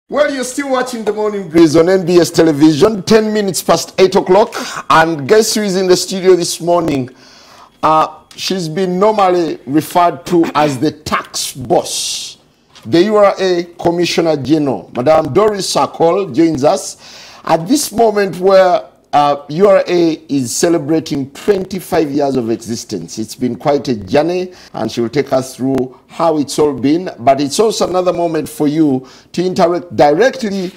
Well, you're still watching The Morning Breeze on NBS television, 10 minutes past 8 o'clock. And guess who is in the studio this morning? She's been normally referred to as the tax boss. The URA Commissioner General, Ms.Doris Akol, joins us at this moment where URA is celebrating 25 years of existence. It's been quite a journey, and she will take us through how it's all been. But it's also another moment for you to interact directly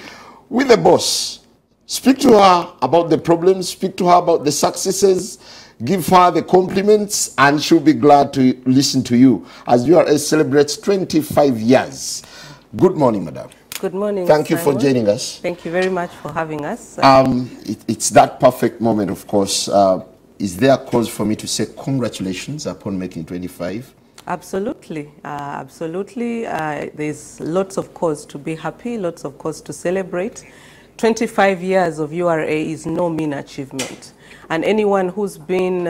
with the boss. Speak to her about the problems, speak to her about the successes, give her the compliments, and she'll be glad to listen to you as URA celebrates 25 years. Good morning, madam. Good morning. Thank you for joining us. Thank you very much for having us. It's that perfect moment, of course. Is there a cause for me to say congratulations upon making 25? Absolutely. Absolutely. There's lots of cause to be happy, lots of cause to celebrate. 25 years of URA is no mean achievement. And anyone who's been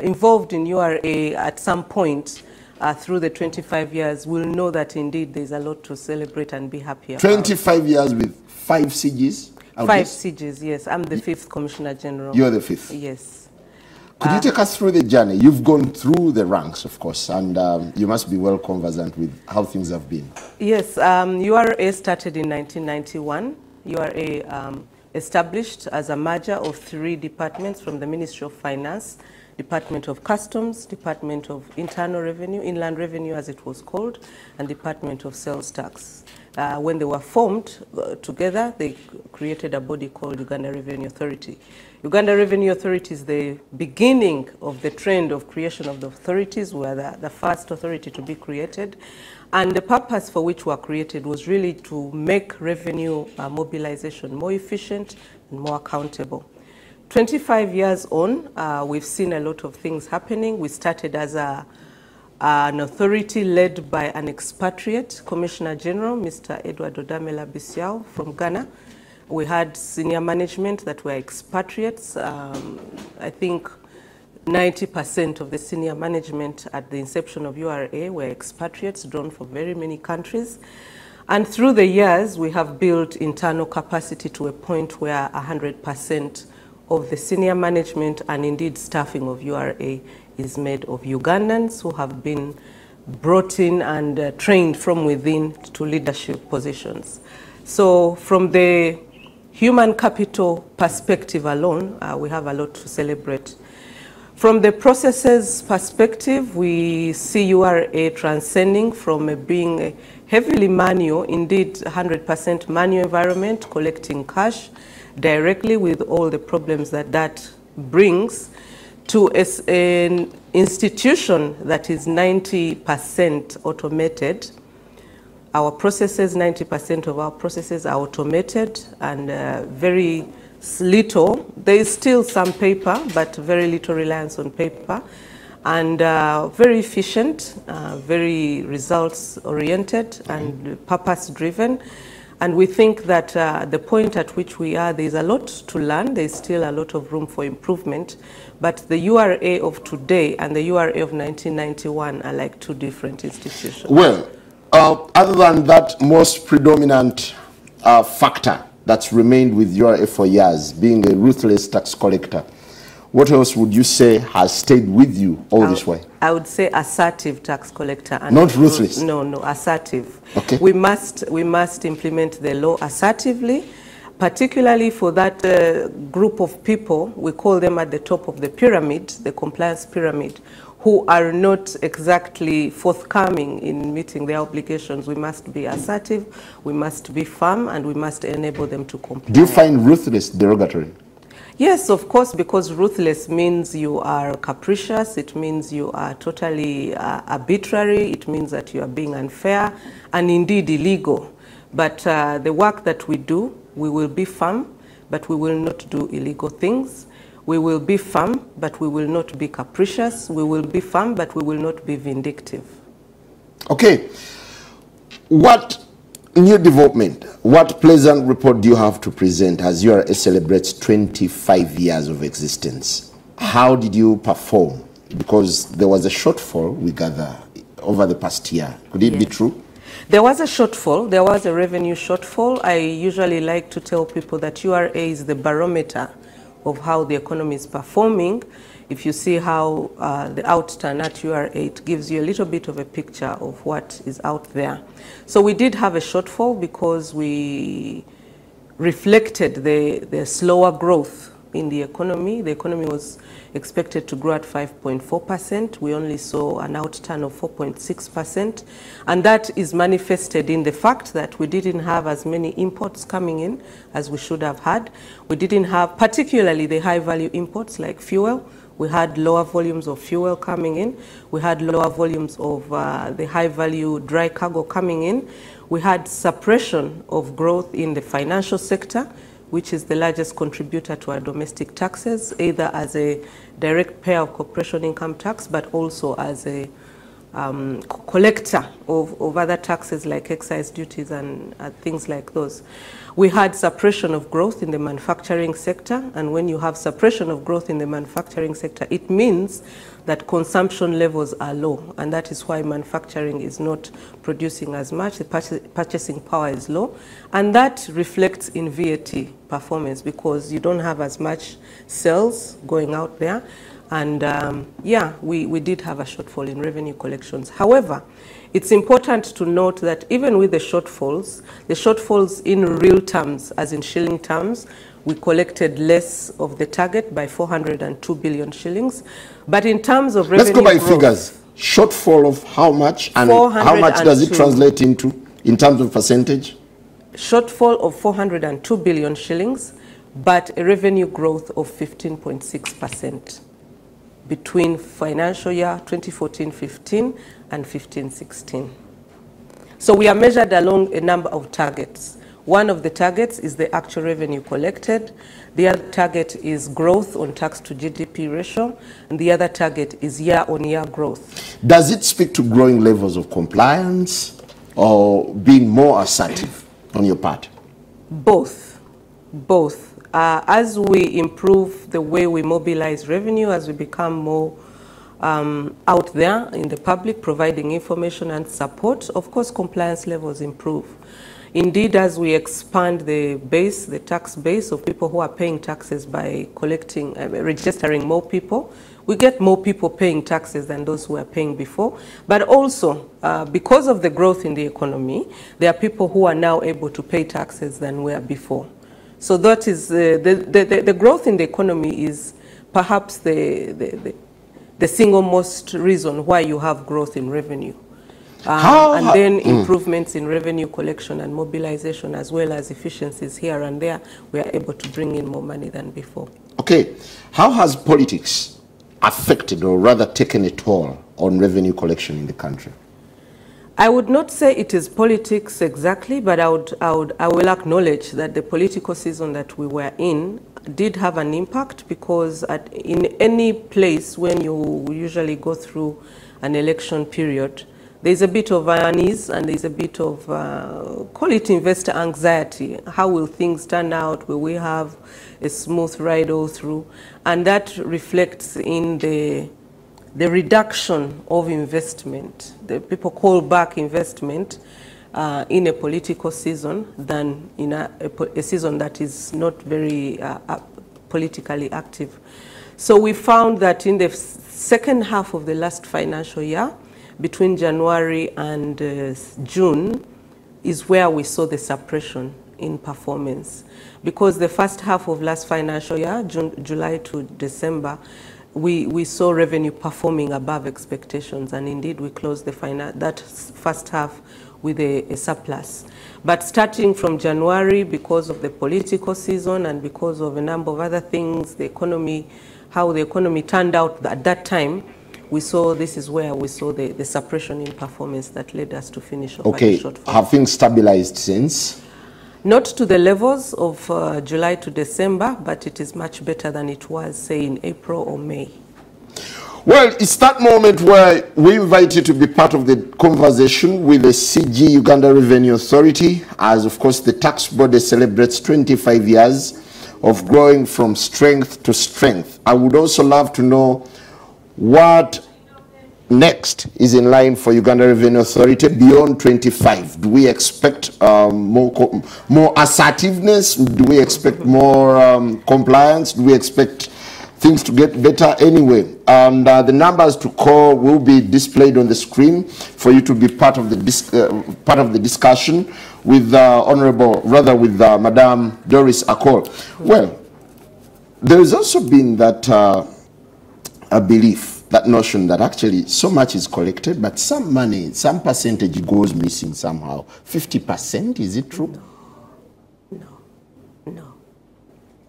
involved in URA at some point through the 25 years will know that indeed there's a lot to celebrate and be happy about. 25 years with 5 CGs? 5 CGs, yes. I'm the 5th Commissioner General. You're the 5th? Yes. Could you take us through the journey? You've gone through the ranks, of course, and you must be well conversant with how things have been. Yes, URA started in 1991. URA established as a merger of 3 departments from the Ministry of Finance, Department of Customs, Department of Internal Revenue, Inland Revenue as it was called, and Department of Sales Tax. When they were formed together, they created a body called Uganda Revenue Authority. Uganda Revenue Authority is the beginning of the trend of creation of the authorities. We were the first authority to be created. And the purpose for which we were created was really to make revenue mobilization more efficient and more accountable. 25 years on, we've seen a lot of things happening. We started as an authority led by an expatriate Commissioner General, Mr. Edward Odamela Bisiao from Ghana. We had senior management that were expatriates. I think 90% of the senior management at the inception of URA were expatriates drawn from very many countries. And through the years, we have built internal capacity to a point where 100% of the senior management and indeed staffing of URA is made of Ugandans who have been brought in and trained from within to leadership positions. So from the human capital perspective alone, we have a lot to celebrate. From the processes perspective, we see URA transcending from being a heavily manual, indeed 100% manual environment, collecting cash directly with all the problems that that brings, to an institution that is 90% automated. Our processes, 90% of our processes are automated, and very little, there is still some paper, but very little reliance on paper, and very efficient, very results oriented and purpose driven. And we think that the point at which we are, there's a lot to learn. There's still a lot of room for improvement. But the URA of today and the URA of 1991 are like 2 different institutions. Well, other than that most predominant factor that's remained with URA for years, being a ruthless tax collector, what else would you say has stayed with you all this way? I would say assertive tax collector. And not ruthless? No, assertive. Okay. We must implement the law assertively, particularly for that group of people, we call them at the top of the pyramid, the compliance pyramid, who are not exactly forthcoming in meeting their obligations. We must be assertive, we must be firm, and we must enable them to comply. Do you find ruthless derogatory? Yes, of course, because ruthless means you are capricious, it means you are totally arbitrary, it means that you are being unfair and indeed illegal. But the work that we do, we will be firm, but we will not do illegal things. We will be firm, but we will not be capricious. We will be firm, but we will not be vindictive. Okay. What new development, what pleasant report do you have to present as URA celebrates 25 years of existence? How did you perform? Because there was a shortfall, we gather, over the past year. Could it be true? There was a shortfall. There was a revenue shortfall. I usually like to tell people that URA is the barometer of how the economy is performing. If you see how the outturn at URA, it gives you a little bit of a picture of what is out there. So we did have a shortfall because we reflected the slower growth in the economy. The economy was expected to grow at 5.4%. We only saw an outturn of 4.6%. And that is manifested in the fact that we didn't have as many imports coming in as we should have had. We didn't have particularly the high value imports like fuel. We had lower volumes of fuel coming in. We had lower volumes of the high value dry cargo coming in. We had suppression of growth in the financial sector, which is the largest contributor to our domestic taxes, either as a direct payer of corporation income tax, but also as a collector of other taxes like excise duties and things like those. We had suppression of growth in the manufacturing sector, and when you have suppression of growth in the manufacturing sector, it means that consumption levels are low, and that is why manufacturing is not producing as much. The purchasing power is low, and that reflects in VAT performance because you don't have as much sales going out there. And yeah, we did have a shortfall in revenue collections. However, it's important to note that even with the shortfalls in real terms, as in shilling terms, we collected less of the target by 402 billion shillings. But in terms of revenue Let's go by growth, figures. Shortfall of how much, and how much does it translate into in terms of percentage? Shortfall of 402 billion shillings, but a revenue growth of 15.6%. between financial year 2014-15 and 15-16. So we are measured along a number of targets. One of the targets is the actual revenue collected. The other target is growth on tax to GDP ratio. And the other target is year-on-year growth. Does it speak to growing levels of compliance or being more assertive on your part? Both. Both. As we improve the way we mobilize revenue, as we become more out there in the public, providing information and support, of course, compliance levels improve. Indeed, as we expand the base, the tax base of people who are paying taxes by collecting, registering more people, we get more people paying taxes than those who were paying before. But also, because of the growth in the economy, there are people who are now able to pay taxes than were before. So that is the growth in the economy is perhaps the single most reason why you have growth in revenue. And then improvements in revenue collection and mobilization, as well as efficiencies here and there, we are able to bring in more money than before. Okay. How has politics affected, or rather taken a toll on revenue collection in the country? I would not say it is politics exactly, but I will acknowledge that the political season that we were in did have an impact, because in any place when you usually go through an election period, there's a bit of unease and there's a bit of, call it investor anxiety. How will things turn out? Will we have a smooth ride all through? And that reflects in the reduction of investment. The people call back investment in a political season than in a season that is not very politically active. So we found that in the second half of the last financial year, between January and June, is where we saw the suppression in performance. Because the first half of last financial year, July to December, we saw revenue performing above expectations, and indeed we closed that first half with a surplus. But starting from January, because of the political season and because of a number of other things, the economy, how the economy turned out at that time, this is where we saw the suppression in performance that led us to finish off at a shortfall. Have things stabilized since? Not to the levels of July to December, but it is much better than it was, say, in April or May. Well, it's that moment where we invite you to be part of the conversation with the CG Uganda Revenue Authority, as, of course, the tax body celebrates 25 years of growing from strength to strength. I would also love to know what next is in line for Uganda Revenue Authority beyond 25? Do we expect more assertiveness? Do we expect more compliance? Do we expect things to get better anyway? And the numbers to call will be displayed on the screen for you to be part of the discussion with with Madame Doris Akol. Well, there has also been that a belief, that notion that actually so much is collected, but some money, some percentage goes missing somehow. 50%, is it true?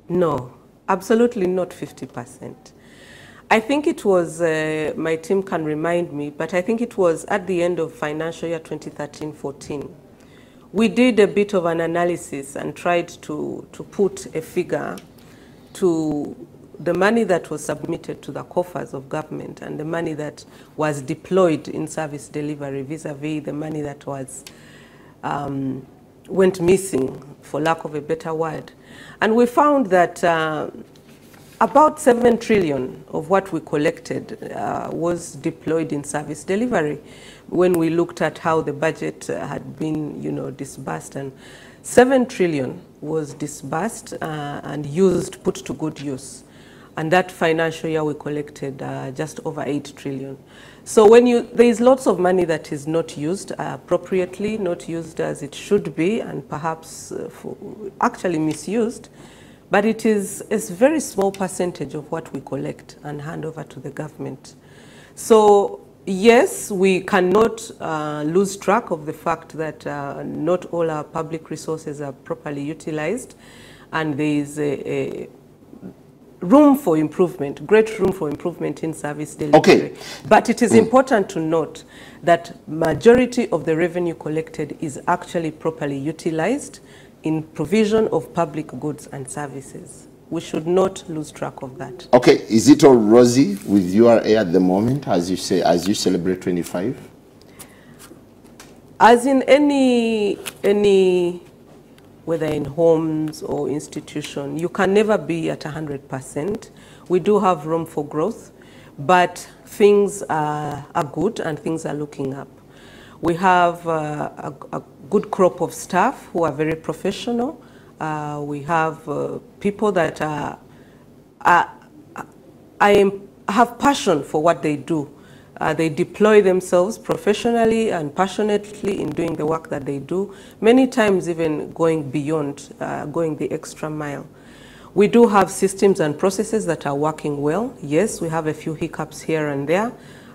No, absolutely not 50%. I think it was, my team can remind me, but I think it was at the end of financial year 2013-14. We did a bit of an analysis and tried to put a figure to the money that was submitted to the coffers of government and the money that was deployed in service delivery vis-a-vis the money that was went missing, for lack of a better word. And we found that about 7 trillion of what we collected was deployed in service delivery when we looked at how the budget had been, disbursed. And 7 trillion was disbursed and used, put to good use. And that financial year we collected just over 8 trillion. So there is lots of money that is not used appropriately, not used as it should be, and perhaps actually misused. But it is a very small percentage of what we collect and hand over to the government. So yes, we cannot lose track of the fact that not all our public resources are properly utilized, and there is a room for improvement, great room for improvement in service delivery. Okay. But it is important to note that majority of the revenue collected is actually properly utilized in provision of public goods and services. We should not lose track of that. Okay, is it all rosy with URA at the moment, as you say, as you celebrate 25? As in any whether in homes or institution, you can never be at 100%. We do have room for growth, but things are good and things are looking up. We have a good crop of staff who are very professional. We have people that have passion for what they do. They deploy themselves professionally and passionately in doing the work that they do, many times even going beyond, going the extra mile. We do have systems and processes that are working well. Yes, we have a few hiccups here and there.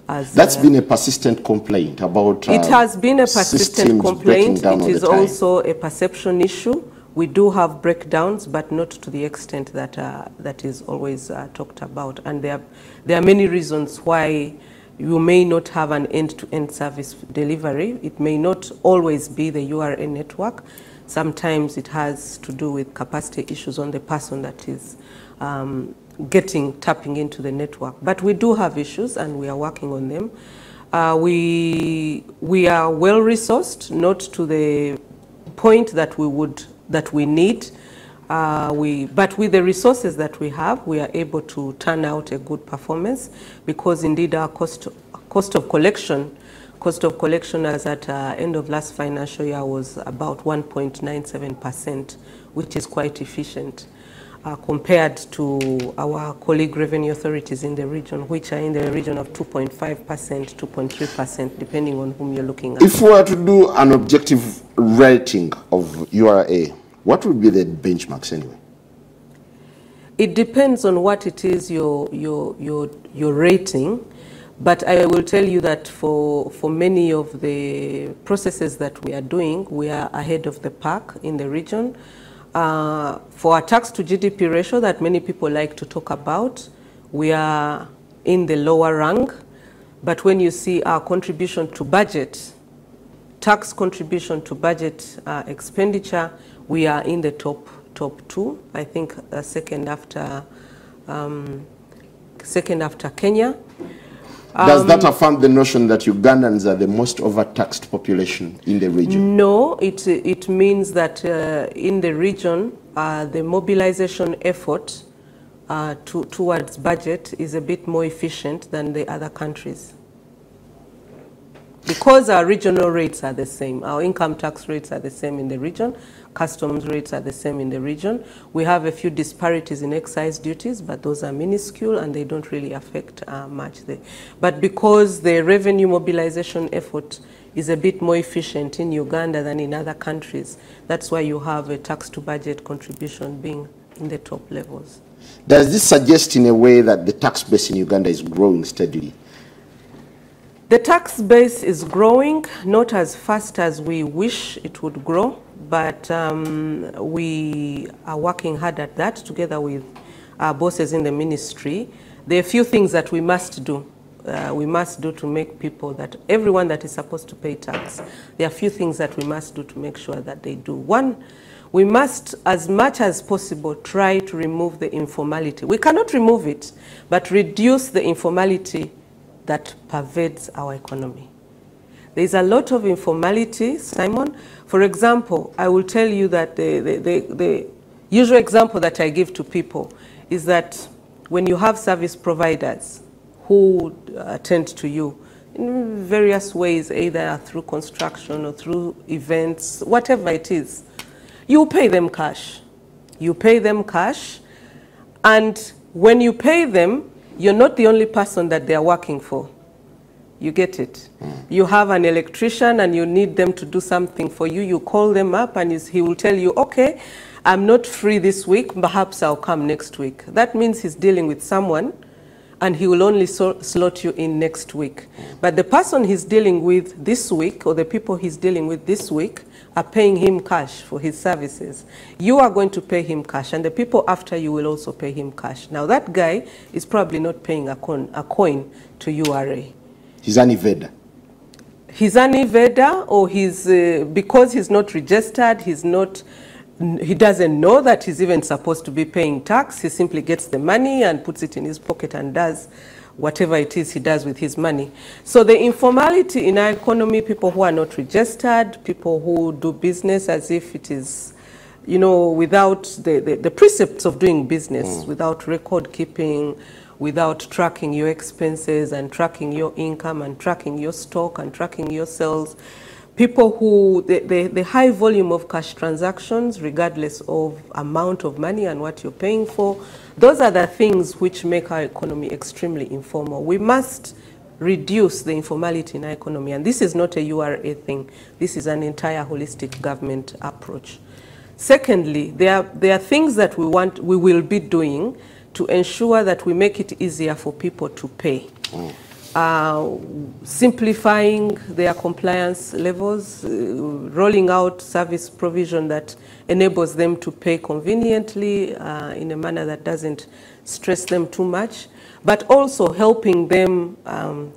That's been a persistent complaint about it has been a persistent complaint. It is also a perception issue. We do have breakdowns, but not to the extent that that is always talked about. And there are many reasons why you may not have an end-to-end service delivery. It may not always be the URA network. Sometimes it has to do with capacity issues on the person that is tapping into the network. But we do have issues and we are working on them. We are well resourced, not to the point that we need. But with the resources that we have, we are able to turn out a good performance, because indeed our cost of collection as at end of last financial year was about 1.97%, which is quite efficient compared to our colleague revenue authorities in the region, which are in the region of 2.5%, 2.3%, depending on whom you're looking at. If we were to do an objective rating of URA, what would be the benchmarks anyway? It depends on what it is you're rating, but I will tell you that for many of the processes that we are doing, we are ahead of the pack in the region. For our tax to GDP ratio that many people like to talk about, we are in the lower rank. But when you see our contribution to budget, tax contribution to budget expenditure, we are in the top 2. I think second after Kenya. Does that affirm the notion that Ugandans are the most overtaxed population in the region? No, it means that in the region, the mobilization effort towards budget is a bit more efficient than the other countries. Because our regional rates are the same, our income tax rates are the same in the region, customs rates are the same in the region. We have a few disparities in excise duties, but those are minuscule and they don't really affect much there. But because the revenue mobilization effort is a bit more efficient in Uganda than in other countries, that's why you have a tax to budget contribution being in the top levels. Does this suggest in a way that the tax base in Uganda is growing steadily? The tax base is growing, not as fast as we wish it would grow, but we are working hard at that together with our bosses in the ministry. There are a few things that we must do. To make people that, everyone that is supposed to pay tax, there are a few things that we must do to make sure that they do. One, we must, as much as possible, try to remove the informality. We cannot remove it, but reduce the informality that pervades our economy. There is a lot of informality, Simon. For example, I will tell you that the usual example that I give to people is that when you have service providers who attend to you in various ways, either through construction or through events, whatever it is, you pay them cash. You pay them cash, and when you pay them, you're not the only person that they are working for. You get it? You have an electrician and you need them to do something for you. You call them up and he will tell you, okay, I'm not free this week, perhaps I'll come next week. That means he's dealing with someone and he will only slot you in next week. But the person he's dealing with this week, or the people he's dealing with this week, are paying him cash for his services. You are going to pay him cash, and the people after you will also pay him cash. Now that guy is probably not paying a coin to URA. He's an evader. He's an evader, or he's, because he's not registered, he doesn't know that he's even supposed to be paying tax. He simply gets the money and puts it in his pocket and does whatever it is he does with his money. So the informality in our economy, people who are not registered, people who do business as if it is, you know, without the precepts of doing business, without record keeping, without tracking your expenses and tracking your income and tracking your stock and tracking your sales. People who, the high volume of cash transactions, regardless of amount of money and what you're paying for, those are the things which make our economy extremely informal. We must reduce the informality in our economy, and this is not a URA thing. This is an entire holistic government approach. Secondly, there are things that we will be doing to ensure that we make it easier for people to pay. Simplifying their compliance levels, rolling out service provision that enables them to pay conveniently in a manner that doesn't stress them too much, but also helping them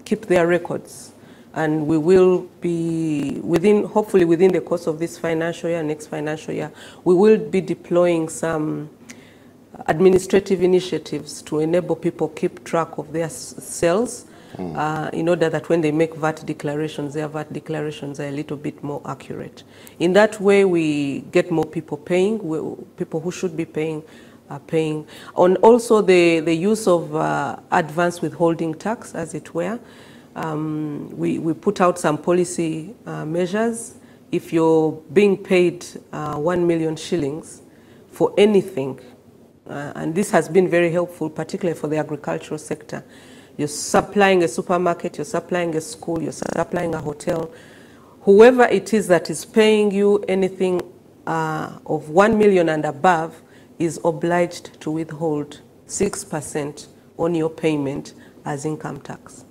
keep their records. And we will be, hopefully within the course of this financial year, next financial year, we will be deploying some administrative initiatives to enable people keep track of their sales, in order that when they make VAT declarations, their VAT declarations are a little bit more accurate. In that way, we get more people paying. People who should be paying are paying. And also the use of advance withholding tax, as it were. We put out some policy measures. If you're being paid 1 million shillings for anything, and this has been very helpful, particularly for the agricultural sector. You're supplying a supermarket, you're supplying a school, you're supplying a hotel. Whoever it is that is paying you anything of 1 million and above is obliged to withhold 6% on your payment as income tax.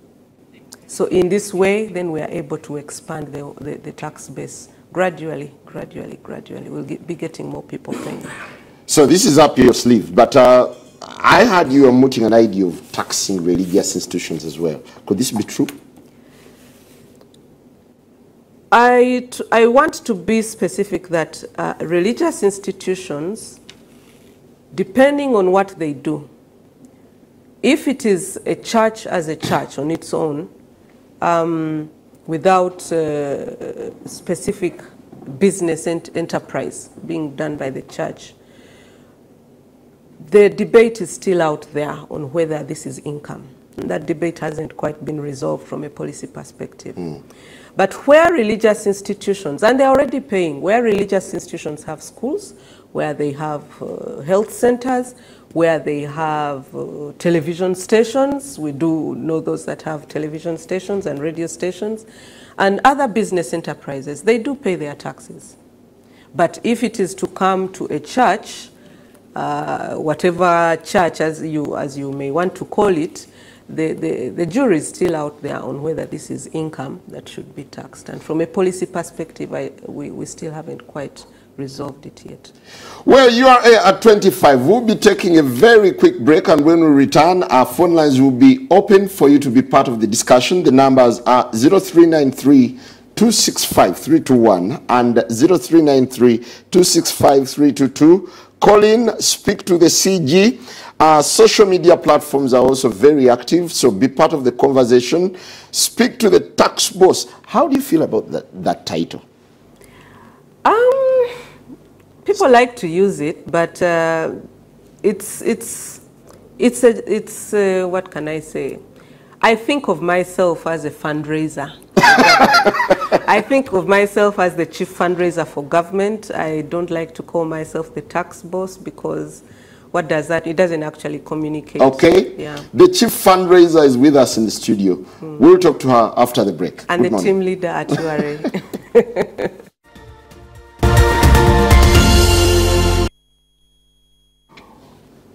So in this way, then we are able to expand the tax base gradually. We'll be getting more people paying. So this is up your sleeve, but I heard you are mooting an idea of taxing religious institutions as well. Could this be true? I want to be specific that religious institutions, depending on what they do, if it is a church as a church on its own, without specific business and enterprise being done by the church, the debate is still out there on whether this is income. That debate hasn't quite been resolved from a policy perspective. But where religious institutions, and they're already paying, where religious institutions have schools, where they have health centers, where they have television stations, we do know those that have television stations and radio stations, and other business enterprises, they do pay their taxes. But if it is to come to a church, whatever church as you may want to call it, the jury is still out there on whether this is income that should be taxed. And from a policy perspective, we still haven't quite resolved it yet. Well, URA at 25. We'll be taking a very quick break, and when we return, our phone lines will be open for you to be part of the discussion. The numbers are 0393 265 321 and 0393 265 322. Call in, speak to the CG. Social media platforms are also very active, so be part of the conversation. Speak to the tax boss. How do you feel about that title? People like to use it, but it's what can I say? I think of myself as a fundraiser. I think of myself as the chief fundraiser for government. I don't like to call myself the tax boss, because what does that? It doesn't actually communicate. Okay. Yeah. The chief fundraiser is with us in the studio. We'll talk to her after the break. And the team leader at URA.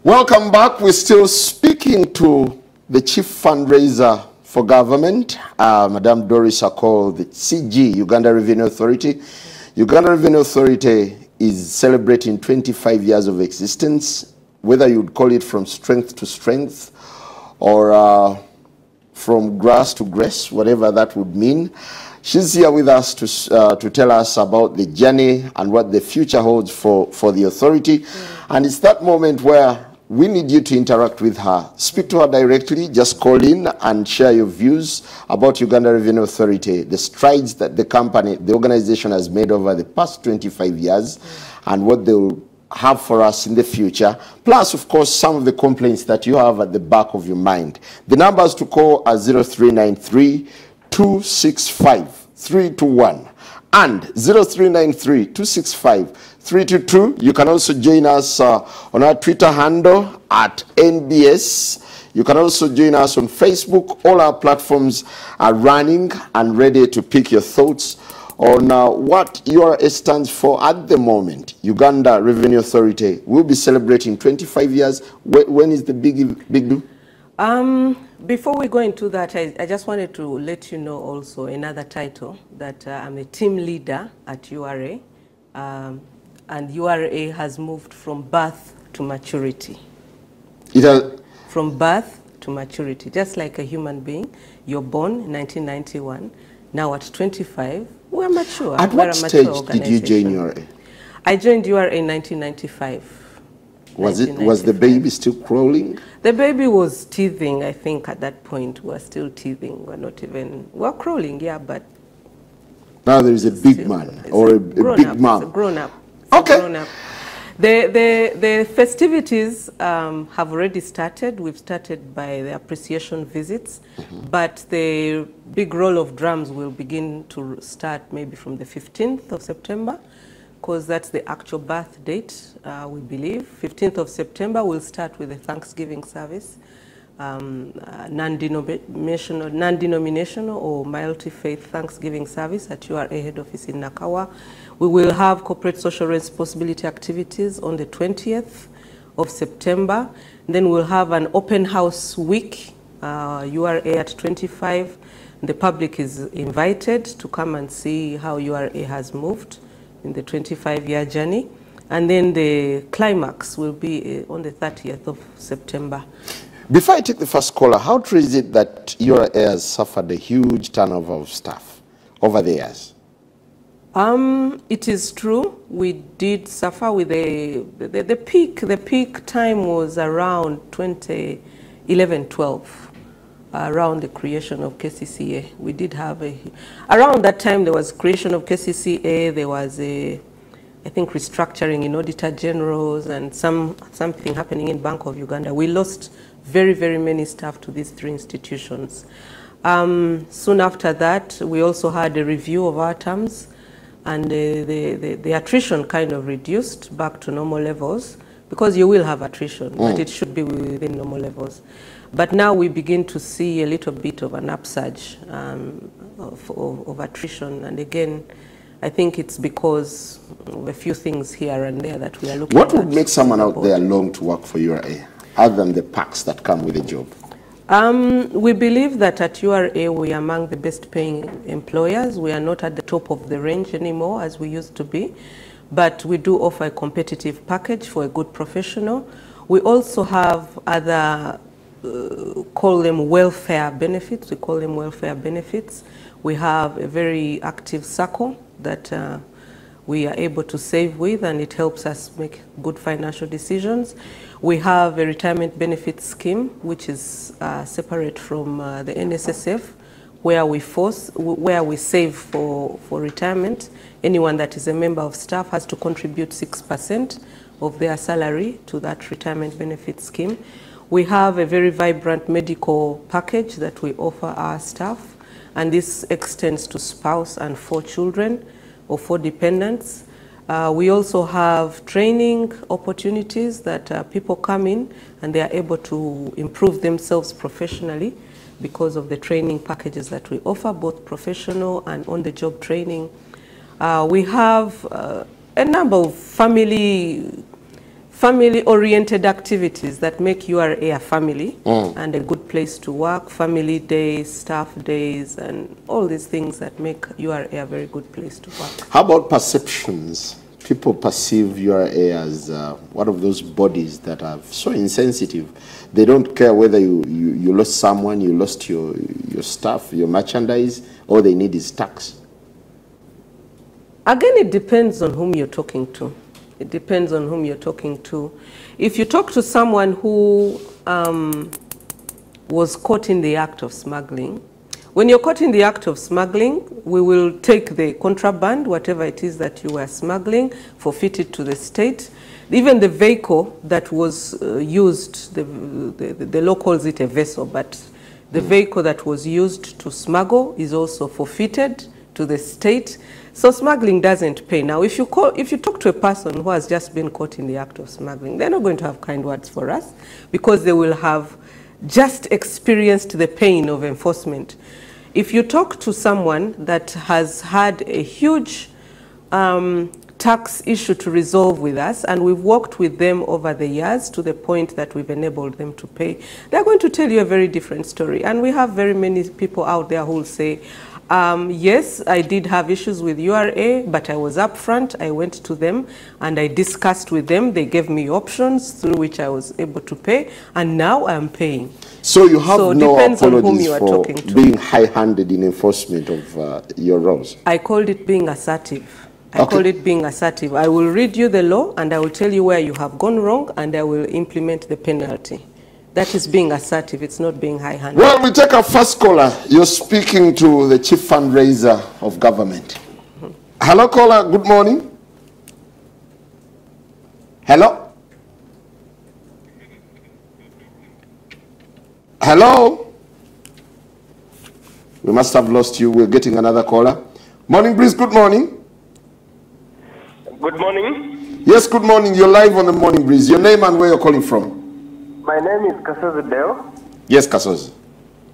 Welcome back. We're still speaking to the chief fundraiser for government, Madam Doris Akol, the CG, Uganda Revenue Authority. Uganda Revenue Authority is celebrating 25 years of existence, whether you'd call it from strength to strength or from grass to grace, whatever that would mean. She's here with us to tell us about the journey and what the future holds for the authority. And it's that moment where we need you to interact with her. Speak to her directly. Just call in and share your views about Uganda Revenue Authority, the strides that the organization has made over the past 25 years, and what they will have for us in the future. Plus, of course, some of the complaints that you have at the back of your mind. The numbers to call are 0393 265 321 and 0393 265 322. You can also join us on our Twitter handle at NBS. You can also join us on Facebook. All our platforms are running and ready to pick your thoughts on what URA stands for at the moment. Uganda Revenue Authority will be celebrating 25 years. When is the big do? Before we go into that, I just wanted to let you know also another title, that I'm a team leader at URA. And URA has moved from birth to maturity. From birth to maturity, just like a human being. You're born in 1991. Now at 25, we're mature. At what stage did you join URA? I joined URA in 1995. Was the baby still crawling? The baby was teething, I think, at that point. We're still teething. We're crawling, yeah, but... Now there is a big man or a big mom. It's a grown-up. Okay. The festivities have already started. We've started by the appreciation visits, but the big roll of drums will begin to start maybe from the 15th of September, because that's the actual birth date, we believe. 15th of September, we'll start with a Thanksgiving service, non-denominational or multi-faith Thanksgiving service at URA head office in Nakawa. We will have corporate social responsibility activities on the 20th of September. Then we'll have an open house week, URA at 25. The public is invited to come and see how URA has moved in the 25-year journey. And then the climax will be on the 30th of September. Before I take the first caller, how true is it that URA has suffered a huge turnover of staff over the years? It is true. We did suffer with the peak. The peak time was around 2011-12, around the creation of KCCA. We did have around that time there was creation of KCCA. There was I think restructuring in Auditor Generals and something happening in Bank of Uganda. We lost very, very many staff to these three institutions. Soon after that, we also had a review of our terms, and the attrition kind of reduced back to normal levels, because you will have attrition, but it should be within normal levels. But now we begin to see a little bit of an upsurge of attrition, and again, I think it's because of a few things here and there that we are looking at. What would make someone out there long to work for URA, other than the perks that come with the job? We believe that at URA we are among the best paying employers. We are not at the top of the range anymore as we used to be, but we do offer a competitive package for a good professional. We also have other, call them welfare benefits. We call them welfare benefits. We have a very active circle that we are able to save with, and it helps us make good financial decisions. We have a retirement benefit scheme, which is separate from the NSSF, where we save for retirement. Anyone that is a member of staff has to contribute 6% of their salary to that retirement benefit scheme. We have a very vibrant medical package that we offer our staff, and this extends to spouse and 4 children or 4 dependents. We also have training opportunities that people come in and they are able to improve themselves professionally because of the training packages that we offer, both professional and on-the-job training. We have a number of family-oriented activities that make URA a family and a good place to work, family days, staff days, and all these things that make URA a very good place to work. How about perceptions? People perceive URA as one of those bodies that are so insensitive. They don't care whether you lost someone, you lost your stuff, your merchandise, all they need is tax. Again, it depends on whom you're talking to. It depends on whom you're talking to. If you talk to someone who was caught in the act of smuggling, when you're caught in the act of smuggling, we will take the contraband, whatever it is that you were smuggling, forfeit it to the state. Even the vehicle that was used, the law calls it a vessel, but the vehicle that was used to smuggle is also forfeited to the state. So smuggling doesn't pay. Now, if you talk to a person who has just been caught in the act of smuggling, they're not going to have kind words for us because they will have just experienced the pain of enforcement. If you talk to someone that has had a huge tax issue to resolve with us, and we've worked with them over the years to the point that we've enabled them to pay, they're going to tell you a very different story. And we have very many people out there who will say, yes, I did have issues with URA, but I was upfront. I went to them and I discussed with them. They gave me options through which I was able to pay, and now I'm paying. So you have no apologies for being high-handed in enforcement of your laws? I called it being assertive. I call it being assertive. I will read you the law and I will tell you where you have gone wrong, and I will implement the penalty. That is being assertive. It's not being high-handed. Well, we take our first caller. You're speaking to the chief fundraiser of government. Hello, caller. Good morning. Hello? Hello? We must have lost you. We're getting another caller. Morning, Breeze. Good morning. Good morning. Yes, good morning. You're live on the Morning Breeze. Your name and where you're calling from? My name is Kasozi Deo. Yes, Kasozi.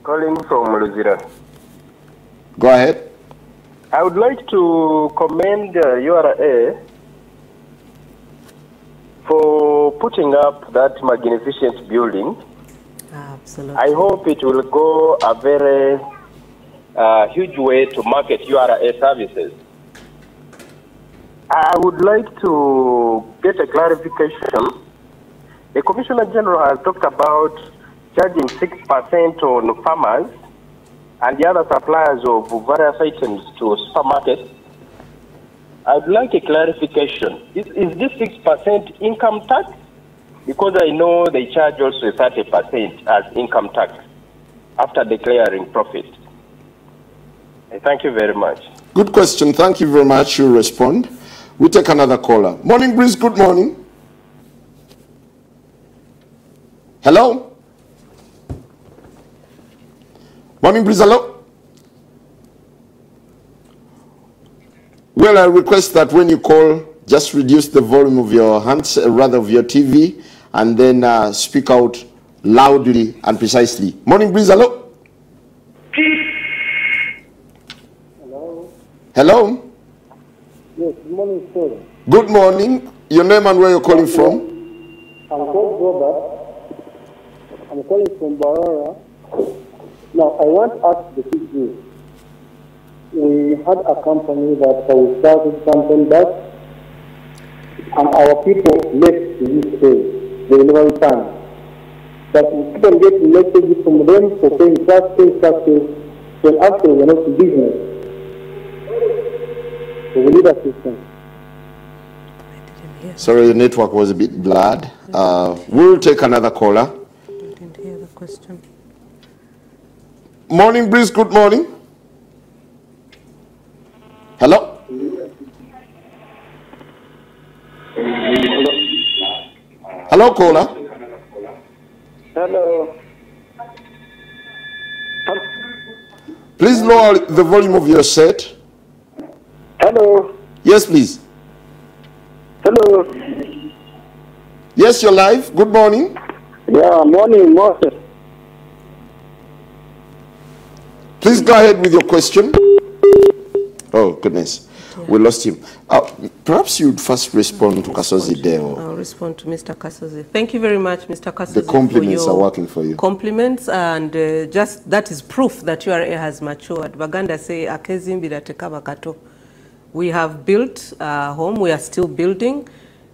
Calling from Luzira. Go ahead. I would like to commend URA for putting up that magnificent building. Absolutely. I hope it will go a very huge way to market URA services. I would like to get a clarification. The Commissioner General has talked about charging 6% on farmers and the other suppliers of various items to supermarkets. I would like a clarification. Is this 6% income tax? Because I know they charge also 30% as income tax after declaring profit. Thank you very much. Good question. Thank you very much. You'll respond. We take another caller. Morning, Breeze. Good morning. Hello? Morning, Breeze. Hello. Well, I request that when you call, just reduce the volume of your hands, rather of your TV, and then speak out loudly and precisely. Morning, Breeze. Hello. Hello. Hello. Yes, good morning, sir. Good morning. Your name and where you're calling from? I'm called Robert. I'm calling from Barara. Now, I want to ask the people. We had a company that we started something back, and our people left to this day. They never returned. But we keep on getting messages from them for paying taxes, when actually we're not in business. So we need assistance. Sorry, the network was a bit blurred. We'll take another caller. I didn't hear the question. Morning, Breeze. Good morning. Hello? Hello, caller. Hello. Please lower the volume of your set. Hello. Yes, please. Hello. Yes, you're live. Good morning. Yeah, morning, Moses. Please go ahead with your question. Oh, goodness. We lost him. Perhaps you'd first respond to Kasozi Deo. I'll respond to Mr. Kasozi. Thank you very much, Mr. Kasozi. The compliments are working for you. Compliments, and just that is proof that URA has matured. Baganda say, "Akezimbi dateka bakato." We have built a home. We are still building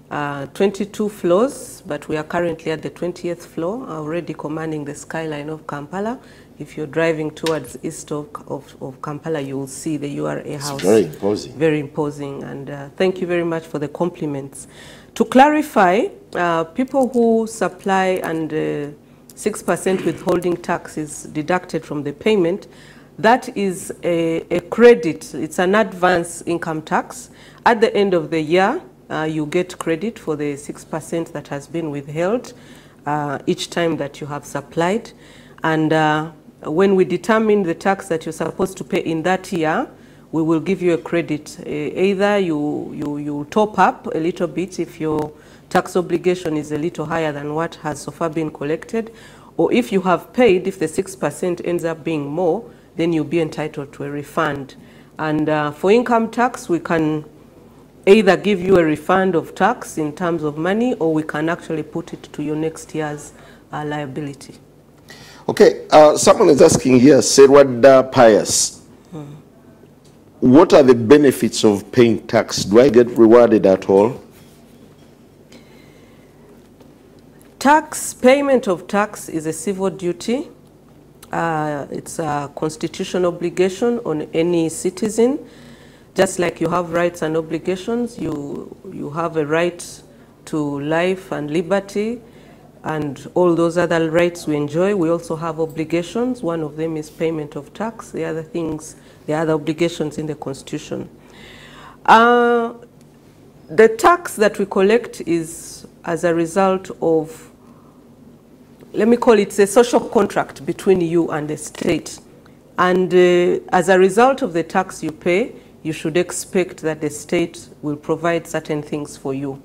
22 floors, but we are currently at the 20th floor, already commanding the skyline of Kampala. If you're driving towards east of Kampala, you will see the URA house. It's very imposing. Very imposing, and thank you very much for the compliments. To clarify, people who supply and 6% withholding tax is deducted from the payment, that is a credit. It's an advance income tax. At the end of the year, you get credit for the 6% that has been withheld each time that you have supplied. And when we determine the tax that you're supposed to pay in that year, we will give you a credit. Either you top up a little bit if your tax obligation is a little higher than what has so far been collected, or if you have paid, if the 6% ends up being more, then you'll be entitled to a refund. And for income tax, we can either give you a refund of tax in terms of money, or we can actually put it to your next year's liability. Okay, someone is asking here, Serwada Pius, what are the benefits of paying tax? Do I get rewarded at all? Tax, payment of tax is a civil duty. It's a constitutional obligation on any citizen. Just like you have rights and obligations, you have a right to life and liberty, and all those other rights we enjoy. We also have obligations. One of them is payment of tax. The other things, the other obligations in the Constitution. The tax that we collect is as a result of, let me call it a social contract between you and the state. And as a result of the tax you pay, you should expect that the state will provide certain things for you.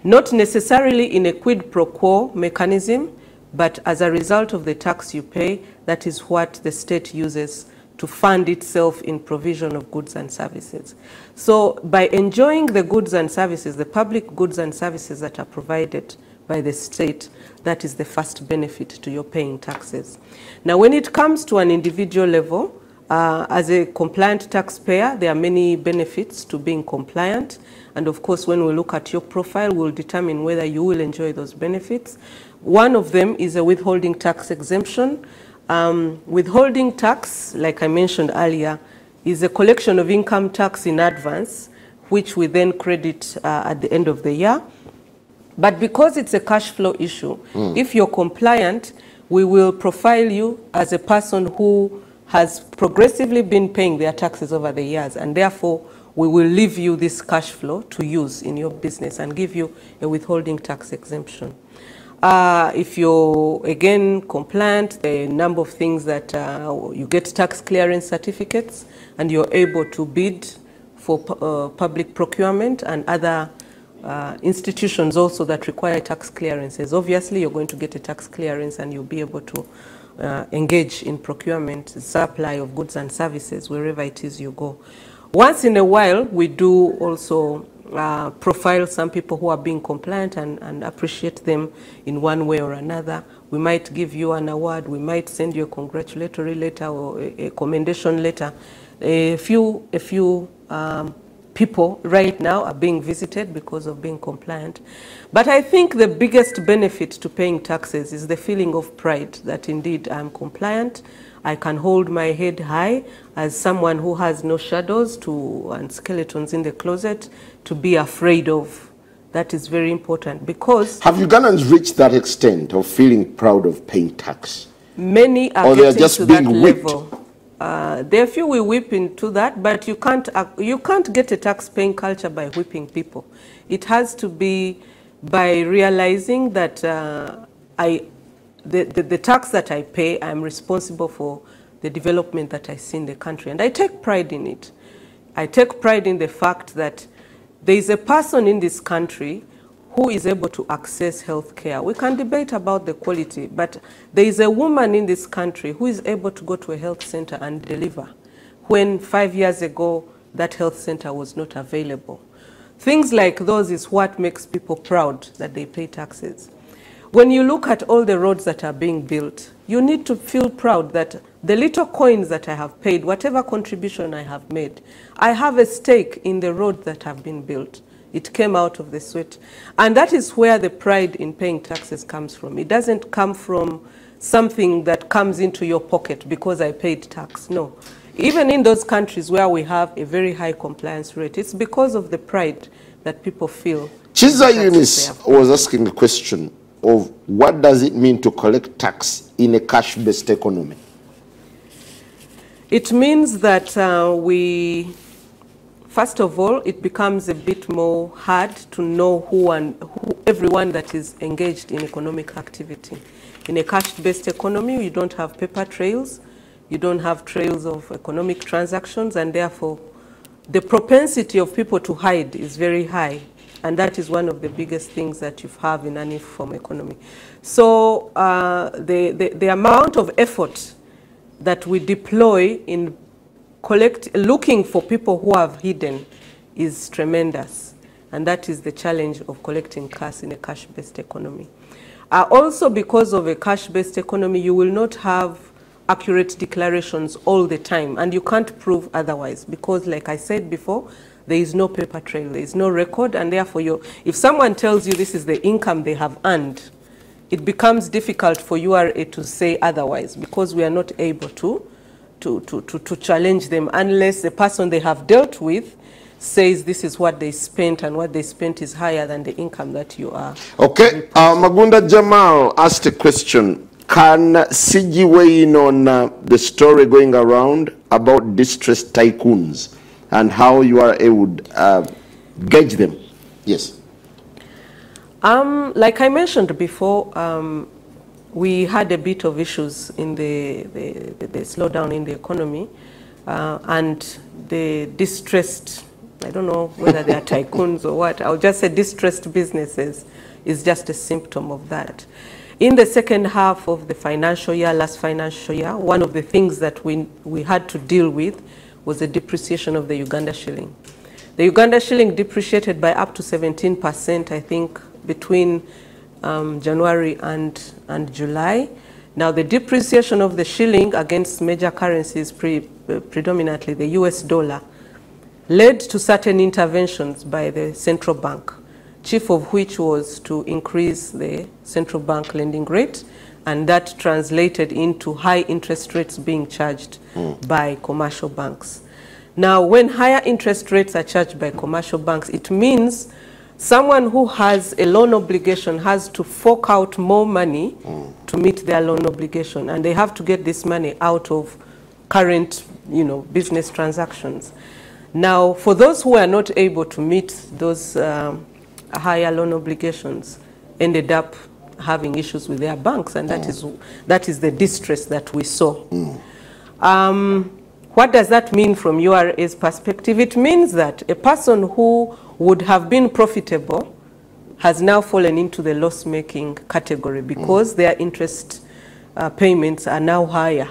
Not necessarily in a quid pro quo mechanism, but as a result of the tax you pay, that is what the state uses to fund itself in provision of goods and services. So by enjoying the goods and services, the public goods and services that are provided by the state, that is the first benefit to your paying taxes. Now, when it comes to an individual level, as a compliant taxpayer, there are many benefits to being compliant. And of course, when we look at your profile, we'll determine whether you will enjoy those benefits. One of them is a withholding tax exemption. Withholding tax, like I mentioned earlier, is a collection of income tax in advance, which we then credit at the end of the year. But because it's a cash flow issue, if you're compliant, we will profile you as a person who has progressively been paying their taxes over the years, and therefore we will leave you this cash flow to use in your business and give you a withholding tax exemption. If you're, again, compliant, the number of things that you get tax clearance certificates and you're able to bid for public procurement and other institutions also that require tax clearances. Obviously, you're going to get a tax clearance and you'll be able to engage in procurement, supply of goods and services wherever it is you go. Once in a while, we do also profile some people who are being compliant and appreciate them in one way or another. We might give you an award, we might send you a congratulatory letter or a commendation letter. A few people right now are being visited because of being compliant. But I think the biggest benefit to paying taxes is the feeling of pride that indeed I'm compliant. I can hold my head high as someone who has no shadows and skeletons in the closet to be afraid of. That is very important because... Have Ugandans reached that extent of feeling proud of paying tax? Many are or getting just to being that whipped? level. There are few we whip into that, but you can't get a tax-paying culture by whipping people. It has to be by realizing that the tax that I pay, I'm responsible for the development that I see in the country, and I take pride in it. I take pride in the fact that there is a person in this country who is able to access health care. We can debate about the quality, but there is a woman in this country who is able to go to a health center and deliver, when 5 years ago that health center was not available. Things like those is what makes people proud that they pay taxes. When you look at all the roads that are being built, you need to feel proud that the little coins that I have paid, whatever contribution I have made, I have a stake in the road that have been built. It came out of the sweat. And that is where the pride in paying taxes comes from. It doesn't come from something that comes into your pocket because I paid tax. No. Even in those countries where we have a very high compliance rate, it's because of the pride that people feel. Chiza Eunice was asking the question of what does it mean to collect tax in a cash-based economy? It means that first of all, it becomes a bit more hard to know everyone that is engaged in economic activity. In a cash-based economy, you don't have paper trails, you don't have trails of economic transactions, and therefore the propensity of people to hide is very high. And that is one of the biggest things that you have in an informal economy. So the amount of effort that we deploy in looking for people who have hidden is tremendous. And that is the challenge of collecting cash in a cash-based economy. Also, because of a cash-based economy, you will not have accurate declarations all the time. And you can't prove otherwise because, like I said before, there is no paper trail, there is no record, and therefore if someone tells you this is the income they have earned, it becomes difficult for URA to say otherwise because we are not able to challenge them unless the person they have dealt with says this is what they spent and what they spent is higher than the income that you are. Okay, Magunda Jamal asked a question. Can CG weigh in on the story going around about distressed tycoons and how URA would gauge them? Yes. Like I mentioned before, we had a bit of issues in the slowdown in the economy, and the distressed, I don't know whether they are tycoons or what, I'll just say distressed businesses is just a symptom of that. In the second half of the financial year, last financial year, one of the things that we had to deal with was the depreciation of the Uganda shilling. The Uganda shilling depreciated by up to 17%, I think, between January and July. Now, the depreciation of the shilling against major currencies, predominantly the US dollar, led to certain interventions by the central bank, chief of which was to increase the central bank lending rate, and that translated into high interest rates being charged by commercial banks. Now, when higher interest rates are charged by commercial banks, it means someone who has a loan obligation has to fork out more money to meet their loan obligation, and they have to get this money out of current, business transactions. Now, for those who are not able to meet those higher loan obligations, ended up having issues with their banks, and that is the distress that we saw. What does that mean from URA's perspective? It means that a person who would have been profitable has now fallen into the loss-making category because their interest payments are now higher,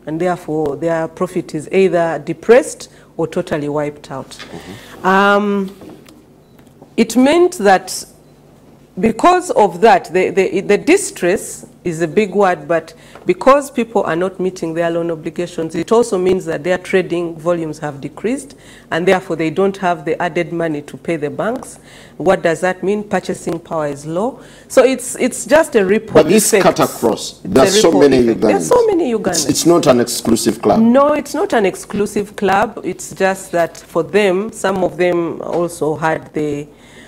and therefore their profit is either depressed or totally wiped out. It meant that because of that, the distress is a big word, but because people are not meeting their loan obligations, it also means that their trading volumes have decreased, and therefore they don't have the added money to pay the banks. What does that mean? Purchasing power is low. So it's just a ripple effect. But this cut across. There's so many Ugandans. There's so many Ugandans. It's not an exclusive club. No, it's not an exclusive club. It's just that for them, some of them also had the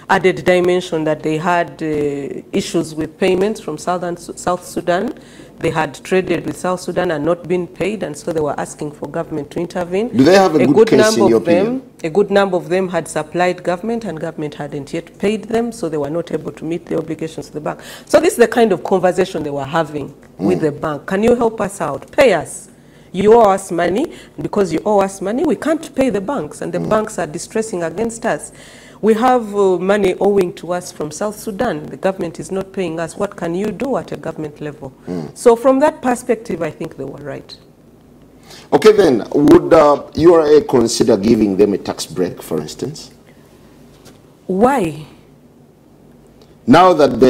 added dimension that they had issues with payments from South Sudan. They had traded with South Sudan and not been paid, and so they were asking for government to intervene. Do they have a good case in your opinion? A good number of them had supplied government, and government hadn't yet paid them, so they were not able to meet the obligations to the bank. So this is the kind of conversation they were having with the bank. Can you help us out? Pay us. You owe us money. Because you owe us money, we can't pay the banks, and the banks are distressing against us. We have money owing to us from South Sudan. The government is not paying us. What can you do at a government level? So from that perspective, I think they were right. Okay, then, would URA consider giving them a tax break, for instance? Why? Now that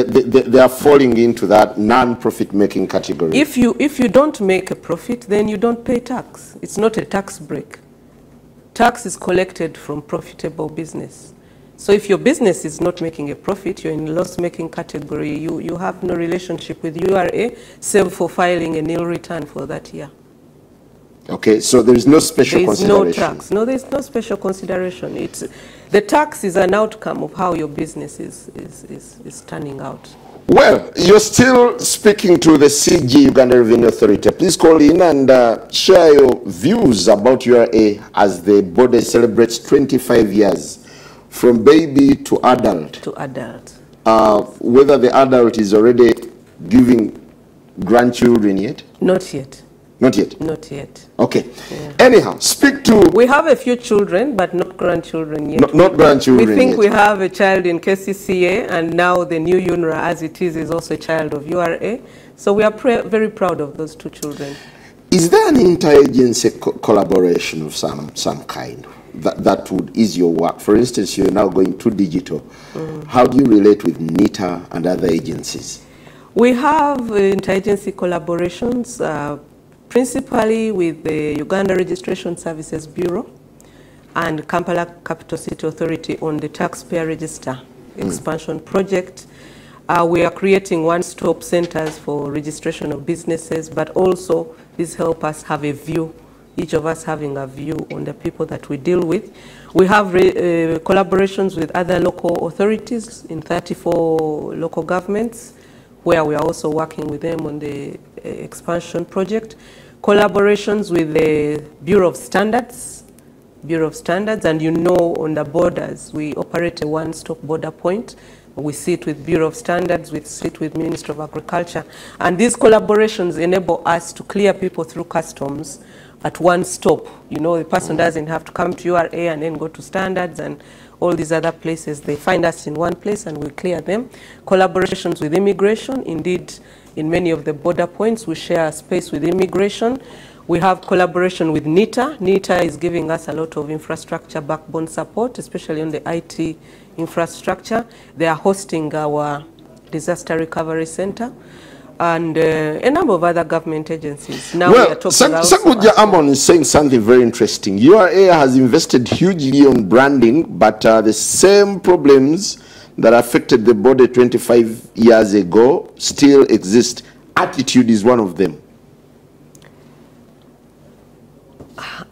they are falling into that non-profit making category. If you don't make a profit, then you don't pay tax. It's not a tax break. Tax is collected from profitable business. So if your business is not making a profit, you're in loss-making category, you have no relationship with URA, save for filing a nil return for that year. Okay, so there is no special consideration. There is no tax. No, there is no special consideration. The tax is an outcome of how your business is turning out. Well, you're still speaking to the CG Uganda Revenue Authority. Please call in and share your views about URA as the body celebrates 25 years. From baby to adult. To adult. Whether the adult is already giving grandchildren yet? Not yet. Not yet? Not yet. Okay. Yeah. Anyhow, speak to... We have a few children, but not grandchildren yet. Not grandchildren We think yet. we have a child in KCCA, and now the new UNRWA, as it is also a child of URA. So we are very proud of those two children. Is there an interagency collaboration of some kind that would ease your work? For instance, you're now going to digital. How do you relate with NITA and other agencies? We have interagency collaborations, principally with the Uganda Registration Services Bureau and Kampala Capital City Authority on the taxpayer register expansion project. We are creating one-stop centers for registration of businesses, but also these help us have a view, each of us having a view on the people that we deal with. We have collaborations with other local authorities in 34 local governments, where we are also working with them on the expansion project. Collaborations with the Bureau of Standards, and you know, on the borders, we operate a one-stop border point. We sit with Bureau of Standards, we sit with Ministry of Agriculture, and these collaborations enable us to clear people through customs at one stop. You know, the person doesn't have to come to URA and then go to Standards and all these other places. They find us in one place and we clear them. Collaborations with immigration. Indeed, in many of the border points, we share space with immigration. We have collaboration with NITA. NITA is giving us a lot of infrastructure backbone support, especially on the IT infrastructure. They are hosting our disaster recovery center and a number of other government agencies. Now well, we are talking Sakudja Amon is saying something very interesting. URA has invested hugely on branding, but the same problems that affected the body 25 years ago still exist. Attitude is one of them.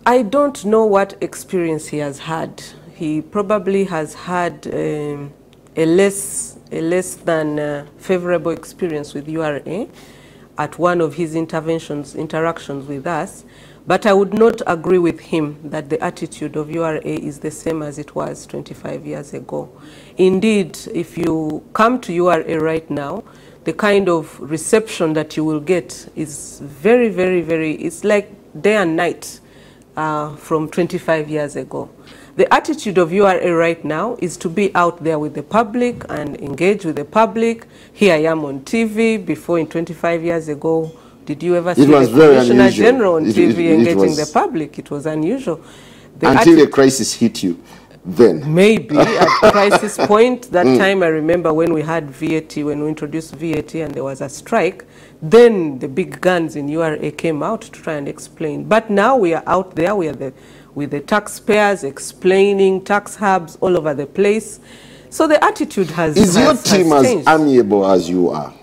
I don't know what experience he has had. He probably has had a less than favorable experience with URA at one of his interactions with us. But I would not agree with him that the attitude of URA is the same as it was 25 years ago. Indeed, if you come to URA right now, the kind of reception that you will get is very, very, very, it's like day and night from 25 years ago. The attitude of URA right now is to be out there with the public and engage with the public. Here I am on TV. Before, in 25 years ago, did you ever see the Commissioner General on TV engaging the public? It was unusual. Until the crisis hit you, then. Maybe at crisis point, that time I remember when we had VAT, when we introduced VAT and there was a strike, then the big guns in URA came out to try and explain. But now we are out there, we are with the taxpayers explaining tax hubs all over the place. So the attitude has changed. Is your team as amiable as you are?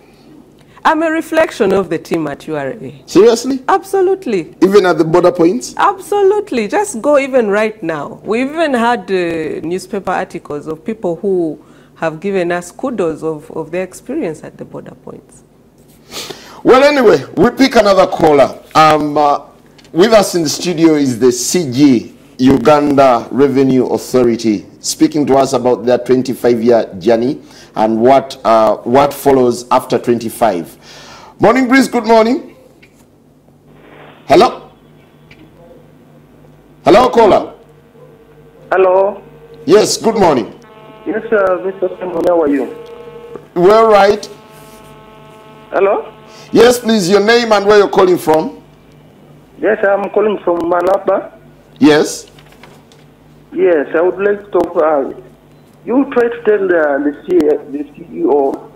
I'm a reflection of the team at URA. Seriously? Absolutely. Even at the border points? Absolutely. Just go even right now. We even had newspaper articles of people who have given us kudos of their experience at the border points. Well, anyway, we pick another caller. With us in the studio is the CG, Uganda Revenue Authority, speaking to us about their 25-year journey and what follows after 25. Morning Breeze, good morning. Hello? Hello, caller. Hello. Yes, good morning. Yes, Mr. Simon, how are you? We're right. Hello? Yes, please, your name and where you're calling from. Yes, I'm calling from Malaba. Yes. Yes, I would like to talk. You try to tell the CEO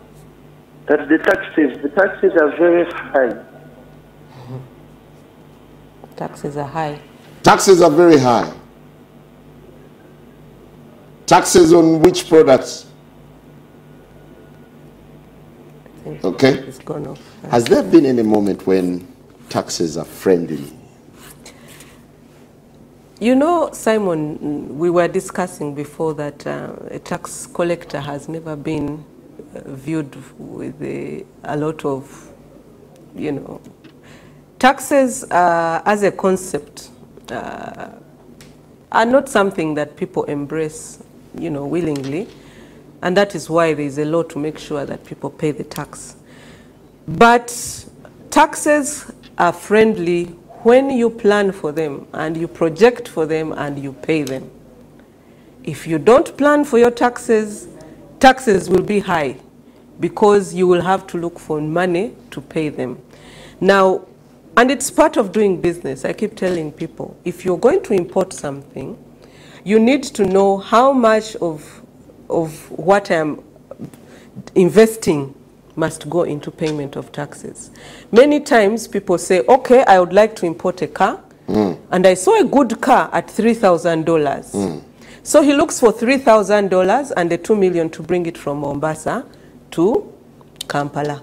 that the taxes are very high. Taxes are high. Taxes are very high. Taxes on which products? Okay. It's gone off. Has there been any moment when taxes are friendly? You know, Simon, we were discussing before that a tax collector has never been viewed with a lot of, you know, taxes as a concept are not something that people embrace, you know, willingly. And that is why there is a law to make sure that people pay the tax. But taxes are friendly when you plan for them and you project for them and you pay them. If you don't plan for your taxes, taxes will be high because you will have to look for money to pay them. Now, and it's part of doing business. I keep telling people, if you're going to import something, you need to know how much of what I'm investing must go into payment of taxes. Many times people say, okay, I would like to import a car, and I saw a good car at $3,000. So he looks for $3,000 and the $2 million to bring it from Mombasa to Kampala.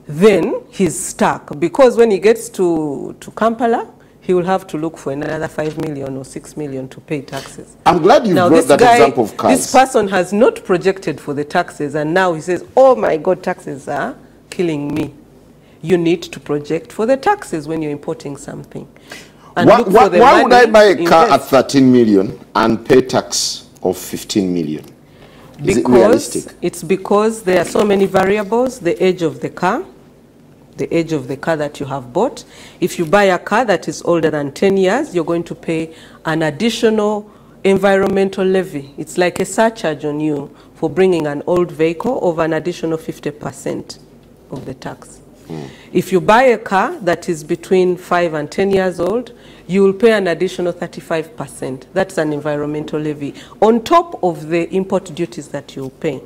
Then he's stuck because when he gets to Kampala, he will have to look for another 5 million or 6 million to pay taxes. I'm glad you brought that example of cars. This person has not projected for the taxes, and now he says, oh my God, taxes are killing me. You need to project for the taxes when you're importing something. And why would I buy a car at 13 million and pay tax of 15 million? Is it realistic? It's because there are so many variables: the age of the car that you have bought. If you buy a car that is older than 10 years, you're going to pay an additional environmental levy. It's like a surcharge on you for bringing an old vehicle over an additional 50% of the tax. If you buy a car that is between 5 and 10 years old, you will pay an additional 35%. That's an environmental levy on top of the import duties that you'll pay.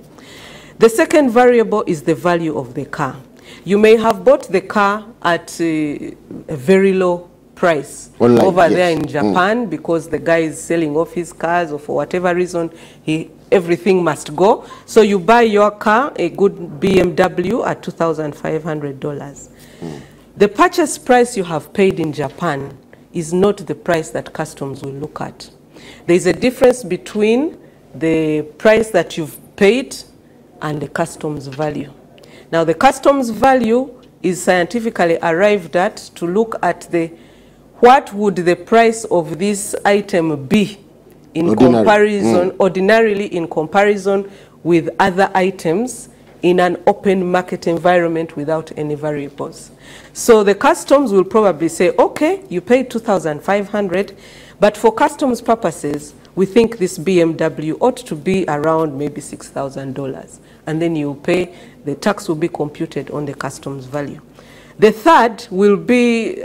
The second variable is the value of the car. You may have bought the car at a very low price over there in Japan because the guy is selling off his cars, or for whatever reason everything must go. So you buy your car, a good BMW, at $2,500. The purchase price you have paid in Japan is not the price that customs will look at. There is a difference between the price that you've paid and the customs value. Now, the customs value is scientifically arrived at to look at what would the price of this item be in comparison, ordinarily in comparison with other items in an open market environment without any variables. So the customs will probably say, okay, you paid 2,500, but for customs purposes, we think this BMW ought to be around maybe $6,000. And then you pay, the tax will be computed on the customs value. The third will be